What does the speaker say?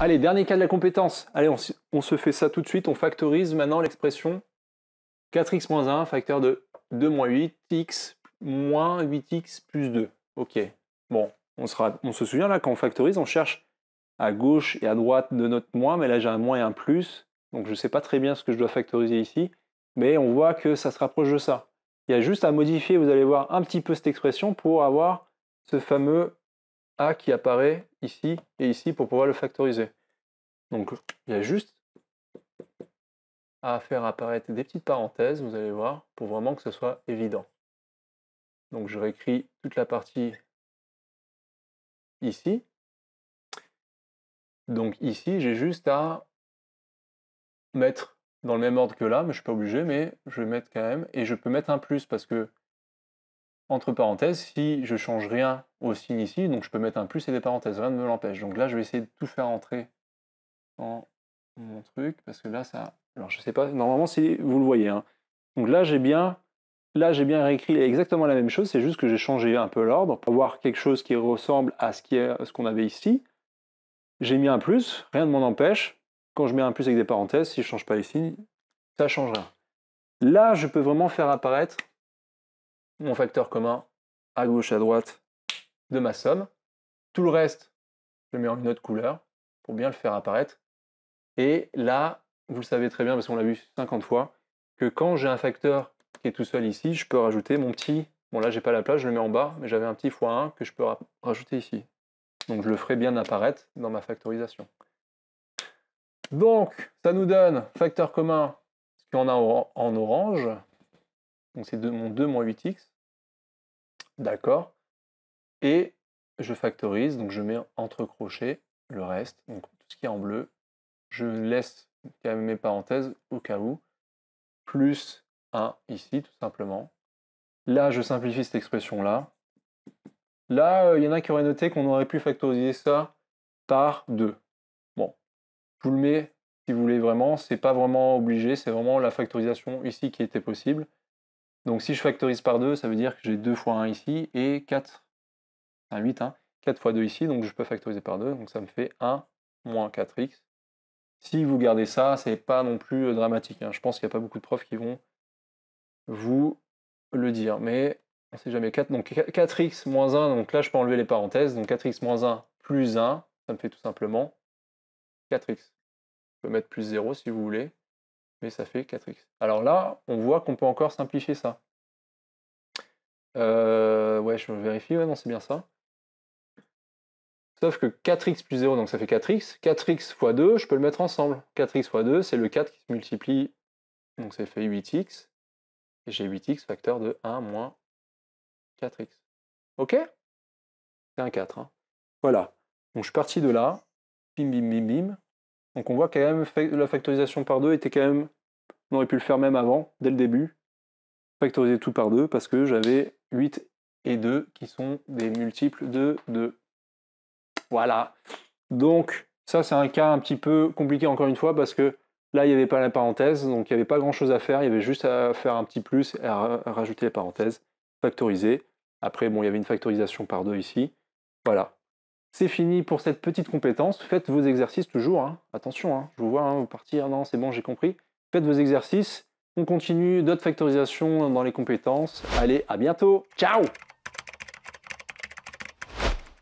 Allez, dernier cas de la compétence. Allez, on se fait ça tout de suite. On factorise maintenant l'expression 4x moins 1, facteur de 2 moins 8x moins 8x plus 2. Ok. Bon, on se souvient là, quand on factorise, on cherche à gauche et à droite de notre moins, mais là j'ai un moins et un plus. Donc je ne sais pas très bien ce que je dois factoriser ici, mais on voit que ça se rapproche de ça. Il y a juste à modifier, vous allez voir, un petit peu cette expression pour avoir ce fameux a qui apparaît ici et ici pour pouvoir le factoriser. Donc il y a juste à faire apparaître des petites parenthèses, vous allez voir, pour vraiment que ce soit évident. Donc je réécris toute la partie ici. Donc ici, j'ai juste à mettre dans le même ordre que là, mais je ne suis pas obligé, mais je vais mettre quand même, et je peux mettre un plus parce que, entre parenthèses, si je change rien au signe ici, donc je peux mettre un plus et des parenthèses, rien ne me l'empêche. Donc là, je vais essayer de tout faire entrer dans mon truc, parce que là, ça... Alors je sais pas, normalement, si vous le voyez, hein. Donc là, j'ai bien réécrit exactement la même chose, c'est juste que j'ai changé un peu l'ordre pour avoir quelque chose qui ressemble à ce qu'on avait ici. J'ai mis un plus, rien ne m'en empêche. Quand je mets un plus avec des parenthèses, si je ne change pas les signes, ça ne change rien. Là, je peux vraiment faire apparaître mon facteur commun à gauche, à droite de ma somme. Tout le reste, je le mets en une autre couleur pour bien le faire apparaître. Et là, vous le savez très bien, parce qu'on l'a vu 50 fois, que quand j'ai un facteur qui est tout seul ici, je peux rajouter mon petit... Bon là, j'ai pas la place, je le mets en bas, mais j'avais un petit x1 que je peux rajouter ici. Donc je le ferai bien apparaître dans ma factorisation. Donc, ça nous donne facteur commun, ce qu'on a en orange. Donc c'est mon 2 moins 8x. D'accord. Et je factorise, donc je mets entre crochets le reste, donc tout ce qui est en bleu. Je laisse quand même mes parenthèses au cas où. Plus 1 ici, tout simplement. Là, je simplifie cette expression-là. Là, il y en a qui auraient noté qu'on aurait pu factoriser ça par 2. Bon, je vous le mets si vous voulez vraiment, c'est pas vraiment obligé, c'est vraiment la factorisation ici qui était possible. Donc si je factorise par 2, ça veut dire que j'ai 2 fois 1 ici et 4, enfin 8, hein, 4 fois 2 ici, donc je peux factoriser par 2, donc ça me fait 1 moins 4x. Si vous gardez ça, c'est pas non plus dramatique, hein. Je pense qu'il n'y a pas beaucoup de profs qui vont vous le dire, mais on ne sait jamais. Donc 4x moins 1, donc là je peux enlever les parenthèses, donc 4x moins 1 plus 1, ça me fait tout simplement 4x. Je peux mettre plus 0 si vous voulez, mais ça fait 4x. Alors là, on voit qu'on peut encore simplifier ça. Ouais, je vérifie, ouais, non, c'est bien ça. Sauf que 4x plus 0, donc ça fait 4x. 4x fois 2, je peux le mettre ensemble. 4x fois 2, c'est le 4 qui se multiplie, donc ça fait 8x. Et j'ai 8x facteur de 1 moins 4x. Ok? C'est un 4. Hein. Voilà. Donc je suis parti de là. Bim, bim, bim, bim. Donc on voit quand même la factorisation par 2 était quand même... On aurait pu le faire même avant, dès le début. Factoriser tout par 2 parce que j'avais 8 et 2 qui sont des multiples de 2. Voilà. Donc ça c'est un cas un petit peu compliqué encore une fois parce que là il n'y avait pas la parenthèse, donc il n'y avait pas grand chose à faire, il y avait juste à faire un petit plus et à rajouter les parenthèses, factoriser. Après bon il y avait une factorisation par 2 ici. Voilà. C'est fini pour cette petite compétence. Faites vos exercices toujours. Hein. Attention, hein. Je vous vois hein, vous partir. Non, c'est bon, j'ai compris. Faites vos exercices. On continue d'autres factorisations dans les compétences. Allez, à bientôt. Ciao!